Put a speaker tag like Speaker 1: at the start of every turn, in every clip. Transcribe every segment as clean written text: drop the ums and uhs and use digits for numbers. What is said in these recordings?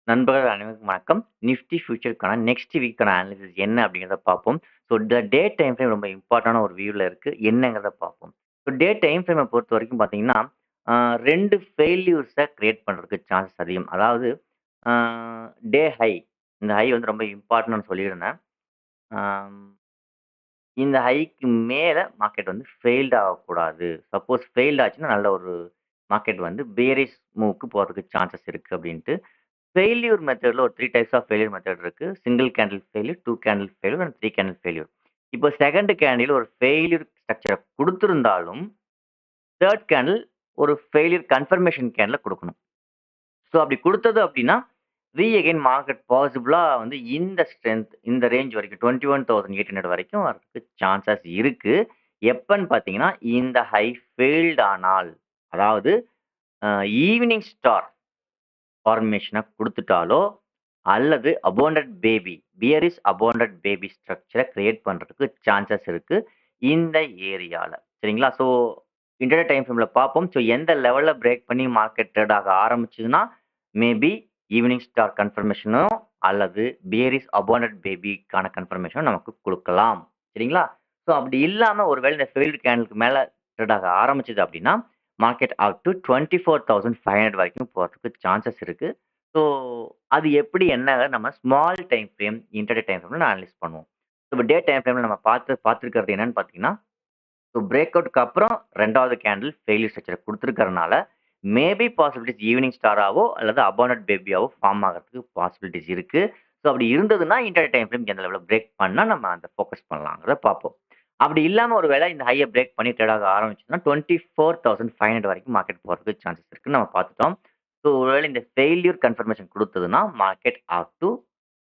Speaker 1: நண்பர்கள் அனைவருக்கும் வணக்கம். நிஃப்டி ஃபியூச்சருக்கான நெக்ஸ்ட் வீக்கான அனாலிசிஸ் என்ன அப்படிங்கிறத பார்ப்போம். ஸோ டே டைம் ஃப்ரேம் ரொம்ப இம்பார்ட்டன்டான ஒரு வியூல இருக்கு. என்னங்கிறத பார்ப்போம். ஸோ டே டைம் ஃப்ரேமை பொறுத்தவரைக்கும் பார்த்தீங்கன்னா, 2 ஃபெயில்யூர்ஸ கிரியேட் பண்றதுக்கு சான்சஸ் அதிகம். அதாவது ஆ டே ஹை இந்த ஹை வந்து ரொம்ப இம்பார்ட்டன்ட்னு சொல்லியிருந்தேன். ஆம் இந்த ஹைக்கு மேல மார்க்கெட் வந்து ஃபெயில்ட் ஆகக்கூடாது. சப்போஸ் ஃபெயில்ட் ஆச்சுன்னா, நல்ல ஒரு மார்க்கெட் வந்து பேரிஷ் மூவ்க்கு போறதுக்கு சான்சஸ் இருக்கு அப்படின்ட்டு ஃபெயில்யூர் மெத்தட்ல ஒரு 3 டைப்ஸ் ஆஃப் ஃபெயில்யூர் மெத்தட் இருக்கு. Single candle failure, 2 candle failure and 3 candle failure. இப்போ 2nd கேண்டில் ஒரு ஃபெயில்யூர் ஸ்ட்ரக்சர குடுத்திருந்தாலும், 3 கேண்டில் ஒரு ஃபெயில்யூர் கன்ஃபர்மேஷன் கேண்டில குடுக்கணும். ஸோ அப்படி குடுத்தது அப்படின்னா, அகைன் மார்க்கெட் பாசிபிளா வந்து இந்த ஸ்ட்ரென்த் இந்த ரேஞ்ச் வரைக்கும் 21,800 வரைக்கும் வரதுக்கு சான்சஸ் இருக்கு. எப்பன்னு பார்த்தீங்கன்னா, இந்த ஹை ஃபெயில்ட் ஆனால், அதாவது ஈவினிங் ஸ்டார் ஃபார்மேஷன குடுத்துட்டாலோ, அல்லது அபோண்டட் பேபி, பியரிஷ் அபோண்டட் பேபி ஸ்ட்ரக்சர கிரியேட் பண்றதுக்கு சான்சஸ் இருக்கு. இந்த ஏரியால. சரிங்களா? ஸோ இன்டர்டே டைம் ஃப்ரேம்ல பார்ப்போம். ஸோ எந்த லெவல்ல பிரேக் பண்ணி மார்க்கெட் ட்ரேட் ஆக ஆரம்பிச்சதுன்னா, மேபி ஈவினிங் ஸ்டார் கன்ஃபர்மேஷனோ அல்லது பியரிஷ் அபோண்டட் பேபிக்கான கன்ஃபர்மேஷனோ நமக்கு குடுக்கலாம். சரிங்களா? ஸோ அப்படி இல்லாம ஒருவேளை இந்த ஃபெயில்ட் கேண்டில்க்கு மேல ட்ரேட் ஆக ஆரம்பிச்சது அப்படின்னா, மார்க்கெட் அப் டூ 24,500 வரைக்கும் போறதுக்கு சான்சஸ் இருக்கு. ஸோ அது எப்படி என்ன நம்ம small time frame, intraday time ஃப்ரேம்ல அனலைஸ் பண்ணுவோம். இப்போ டே டைம் ஃப்ரேம்ல நம்ம பார்த்துருக்கிறது என்னன்னு பார்த்தீங்கன்னா, ஸோ பிரேக் அவுட்க்கு அப்புறம் 2வது கேண்டில் ஃபெயிலியர் ஸ்ட்ரக்சர் குடுத்துருக்கறனால, மேபி பாசிபிலிட்டீஸ் ஈவினிங் ஸ்டாராவோ அல்லது அபாண்டட் பேபியாவோ ஃபார்ம் ஆகறதுக்கு பாசிபிலிட்டீஸ் இருக்கு. ஸோ அப்படி இருந்ததுன்னா, இன்டர்டே டைம் ஃப்ரேம் எந்த லெவல்ல பிரேக் பண்ணா நம்ம அந்த ஃபோக்கஸ் பண்ணலாங்கிறத பார்ப்போம். அப்படி இல்லாம ஒரு வேளை இந்த ஹைய பிரேக் பண்ணி ட்ரேட் ஆக ஆரம்பிச்சதுன்னா, 24,500 வரைக்கும் மார்க்கெட் போறதுக்கு சான்சஸ் இருக்குன்னு நம்ம பார்த்துட்டோம். ஸோ ஒருவேளை இந்த ஃபெயில்யூர் கன்ஃபர்மேஷன் குடுத்ததுன்னா, மார்க்கெட் அப் டூ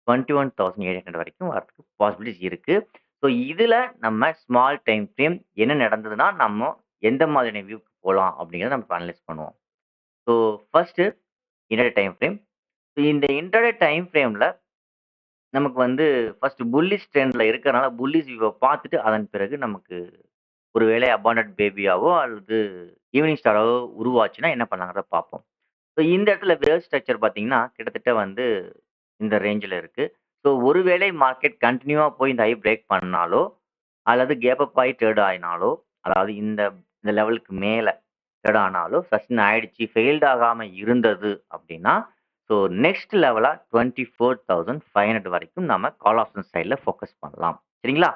Speaker 1: 21,800 வரைக்கும் வரதுக்கு பாசிபிலிட்டீஸ் இருக்கு. ஸோ இதுல நம்ம ஸ்மால் டைம் ஃப்ரேம் என்ன நடந்ததுன்னா, நம்ம எந்த மாதிரியான வியூக்கு போலாம் அப்படிங்கிறத நம்ம அனலைஸ் பண்ணுவோம். So first interday time frame. இந்த இன்டர்டே டைம் ஃப்ரேம்ல நமக்கு வந்து ஃபர்ஸ்ட் புல்லிஷ் ட்ரெண்ட்ல இருக்கறனால, புல்லிஷ் வியூவ பார்த்துட்டு அதன் பிறகு நமக்கு ஒரு வேளை அபாண்டட் பேபியாவோ அல்லது ஈவினிங் ஸ்டாராவோ உருவாச்சுன்னா என்ன பண்ணலாங்கிறத பார்ப்போம். ஸோ இந்த இடத்துல வேவ் ஸ்ட்ரக்சர் பார்த்தீங்கன்னா, கிட்டத்தட்ட வந்து இந்த ரேஞ்சில இருக்கு. ஸோ ஒருவேளை மார்க்கெட் கன்டினியூவா போய் இந்த ஹை பிரேக் பண்ணாலோ, அல்லது கேப் அப் ஆயி ட்ரேட் ஆயினாலோ, அதாவது இந்த இந்த லெவலுக்கு மேல ட்ரேட் ஆனாலோ, சஸ்டெயின் ஆயிடுச்சு, ஃபெயில்ட் ஆகாம இருந்தது அப்படின்னா, ஸோ நெக்ஸ்ட் லெவலா 24,500 வரைக்கும் நம்ம கால் ஆப்ஷன் சைட்ல ஃபோக்கஸ் பண்ணலாம். சரிங்களா?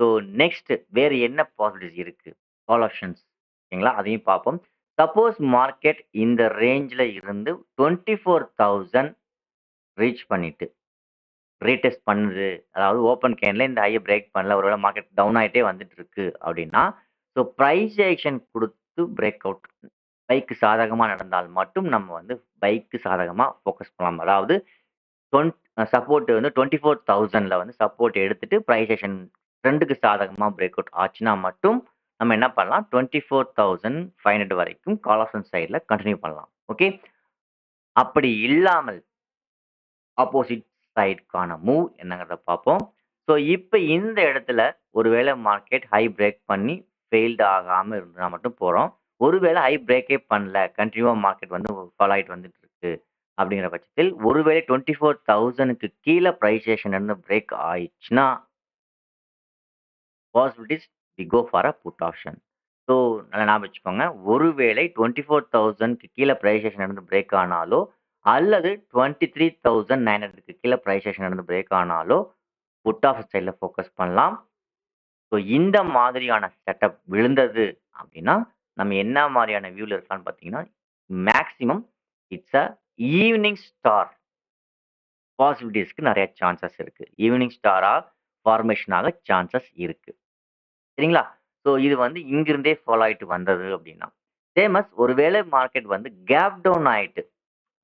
Speaker 1: ஸோ நெக்ஸ்ட் வேறு என்ன பாசிபிலிட்டீஸ் இருக்கு? கால் ஆப்ஷன்ஸ் ஓகேங்களா? அதையும் பார்ப்போம். சப்போஸ் மார்க்கெட் இந்த ரேஞ்ச்ல இருந்து 24,000 ரீச் பண்ணிட்டு, ரீடெஸ்ட் பண்ணுது. அதாவது ஓப்பன் கேன்ல இந்த ஹைய பிரேக் பண்ணல. ஒருவேளை மார்க்கெட் டவுன் ஆயிட்டே வந்துட்டு இருக்கு அப்படின்னா, ஸோ பிரைஸ் ஆக்ஷன் குடுத்து பிரேக் அவுட் பைக்கு சாதகமா நடந்தால் மட்டும் நம்ம வந்து பைக்கு சாதகமா ஃபோக்கஸ் பண்ணலாம். அதாவது டொன் சப்போர்ட் வந்து 24,000ல வந்து சப்போர்ட் எடுத்துட்டு பிரைஸ் ஆக்ஷன் ட்ரெண்டுக்கு சாதகமா பிரேக் அவுட் ஆச்சுன்னா மட்டும் நம்ம என்ன பண்ணலாம் 24,500 வரைக்கும் கால் ஆப்ஷன் சைட்ல கன்டின்யூ பண்ணலாம். ஓகே. அப்படி இல்லாமல் ஆப்போசிட் சைடுக்கான மூவ் என்னங்கிறத பார்ப்போம். ஸோ இப்ப இந்த இடத்துல ஒருவேளை மார்க்கெட் ஹை பிரேக் பண்ணி ஃபெயில்ட் ஆகாம இருந்தா மட்டும் போறோம். ஒருவேளை ஹை பிரேக்கே பண்ணல. கன்டினியூவா மார்க்கெட் வந்து ஃபாலோ ஆயிட்டு வந்துட்டு இருக்கு. அப்படிங்கிற பட்சத்தில் ஒருவேளை 24,000க்கு கீழ பிரைஸ் ஆக்ஷன் இருந்து பிரேக் ஆயிடுச்சுன்னா, possibilities we go for a put option. So நல்லா ஞாபகம் வச்சுக்கோங்க. ஒருவேளை 24,000க்கு கீழ பிரைஸ் ஆக்ஷன் இருந்து பிரேக் ஆனாலோ, அல்லது 23,900க்கு கீழ பிரைஸ் ஆக்ஷன் இருந்து பிரேக் ஆனாலோ, புட் ஆப்ஷன் சைட்ல ஃபோக்கஸ் பண்ணலாம். ஸோ இந்த மாதிரியான செட்டப் விழுந்தது அப்படின்னா, நம்ம என்ன மாரியான வியூல இருக்கலாம்ன்னு பார்த்தீங்கன்னா, maximum it's a evening star பாசிபிலிட்டீஸ்க்கு நெறைய சான்சஸ் இருக்கு. ஈவ்னிங் ஸ்டாரா ஃபார்மேஷன் ஆக சான்சஸ் இருக்கு. சரிங்களா? ஸோ இது வந்து இங்கிருந்தே ஃபாலோ ஆயிட்டு வந்தது அப்படின்னா. சேமஸ் ஒருவேளை மார்க்கெட் வந்து கேப் டவுன் ஆயிட்டு,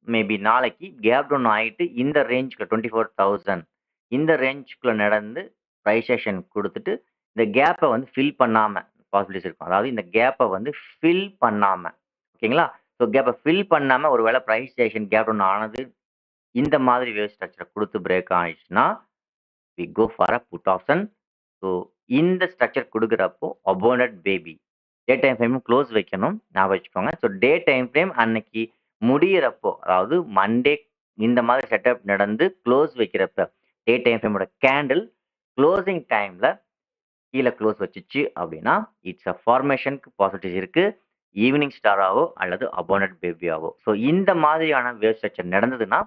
Speaker 1: மேபி நாளைக்கு கேப் டவுன் ஆயிட்டு இந்த ரேஞ்ச்குள்ள 24,000 இந்த ரேஞ்ச்குள்ள நடந்து பிரைஸ் ஆக்ஷன் குடுத்துட்டு, இந்த கேப்ப வந்து ஃபில் பண்ணாம பாசிபிலிட்டீஸ் இருக்கும். அதாவது இந்த கேப்ப வந்து ஃபில் பண்ணாம, ஓகேங்களா? ஸோ கேப்ப ஃபில் பண்ணாம ஒரு வேளை பிரைஸ் ஆக்ஷன் கேப் டவுன் ஆனது, இந்த மாதிரி வேவ் ஸ்ட்ரக்சர குடுத்து பிரேக் ஆயிடுச்சுன்னா, we go for a put option. So இந்த ஸ்ட்ரக்சர் குடுக்குறப்போ அபோனட் பேபி டே டைம் ஃப்ரேமும் க்ளோஸ் வைக்கணும். ஞாபகம் வச்சுக்கோங்க. ஸோ டே டைம் ஃப்ரேம் அன்னைக்கு முடியிறப்போ, அதாவது மண்டே இந்த மாதிரி செட்டப் நடந்து க்ளோஸ் வைக்கிறப்ப டே டைம் ஃப்ரேமோட கேண்டில் க்ளோசிங் டைம்ல கீழ க்ளோஸ் வச்சுச்சு அப்படின்னா, இட்ஸ் அ ஃபார்மேஷனுக்கு பாசிபிலிட்டிஸ் இருக்கு. ஈவினிங் ஸ்டாராவோ அல்லது அபாண்டன்ட் பேபியாவோ. ஸோ இந்த மாதிரியான வேவ் ஸ்ட்ரக்சர் நடந்ததுன்னா,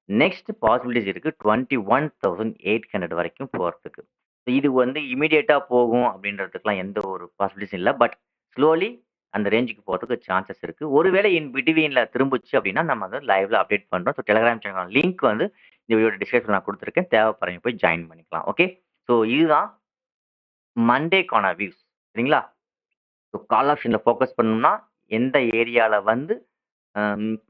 Speaker 1: நெக்ஸ்ட் பாசிபிலிட்டிஸ் இருக்கு 21,800 வரைக்கும் போறதுக்கு. இது வந்து இமிடியேட்டா போகும் அப்படின்றதுக்குலாம் எந்த ஒரு பாசிபிலிட்டிஸும் இல்ல. பட் ஸ்லோலி அந்த ரேஞ்சுக்கு போறதுக்கு சான்சஸ் இருக்கு. ஒருவேளை இன் பிட்வீன்ல திரும்புச்சு அப்படின்னா, நம்ம வந்து லைவ்ல அப்டேட் பண்றோம். ஸோ டெலகிராம் சேனல் லிங்க் வந்து இந்த வீடியோட டிஸ்கிரிப்ஷன்ல நான் குடுத்துருக்கேன். தேவைப்படுறவங்க போய் ஜாயின் பண்ணிக்கலாம். ஓகே. ஸோ இதுதான் மண்டேக்கான வியூஸ். சரிங்களா? ஸோ கால் ஆப்ஷன்ல ஃபோக்கஸ் பண்ணணும்னா, எந்த ஏரியால வந்து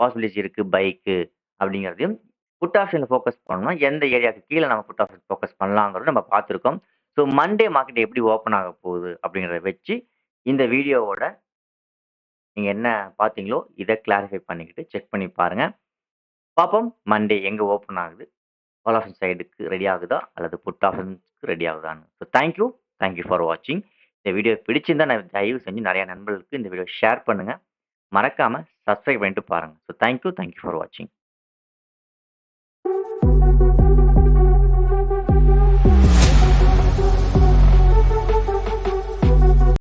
Speaker 1: பாசிபிலிட்டிஸ் இருக்கு பைக்கு அப்படிங்கிறதையும், புட் ஆப்ஷன்ல ஃபோக்கஸ் பண்ணணும்னா, எந்த ஏரியாவுக்கு கீழ நம்ம புட் ஆப்ஷன் ஃபோக்கஸ் பண்ணலாங்கிறத நம்ம பார்த்துருக்கோம். ஸோ மண்டே மார்க்கெட் எப்படி ஓப்பன் ஆக போகுது அப்படிங்கிறத வச்சு, இந்த வீடியோவோட நீங்க என்ன பார்த்தீங்களோ, இத கிளாரிஃபை பண்ணிக்கிட்டு செக் பண்ணி பாருங்க. பார்ப்போம் மண்டே எங்க ஓப்பன் ஆகுது? கால் ஆப்ஷன் சைடுக்கு ரெடி ஆகுதா? அல்லது புட் ஆப்ஷன்ஸ்க்கு ரெடி ஆகுதான்னு. ஸோ தேங்க் யூ ஃபார் வாட்சிங். இந்த வீடியோ பிடிச்சிருந்தா தயவு செஞ்சு நெறைய நண்பர்களுக்கு இந்த வீடியோ ஷேர் பண்ணுங்க. மறக்காம சப்ஸ்கிரைப் பண்ணிட்டு பாருங்க. ஸோ தேங்க் யூ ஃபார் வாட்சிங்.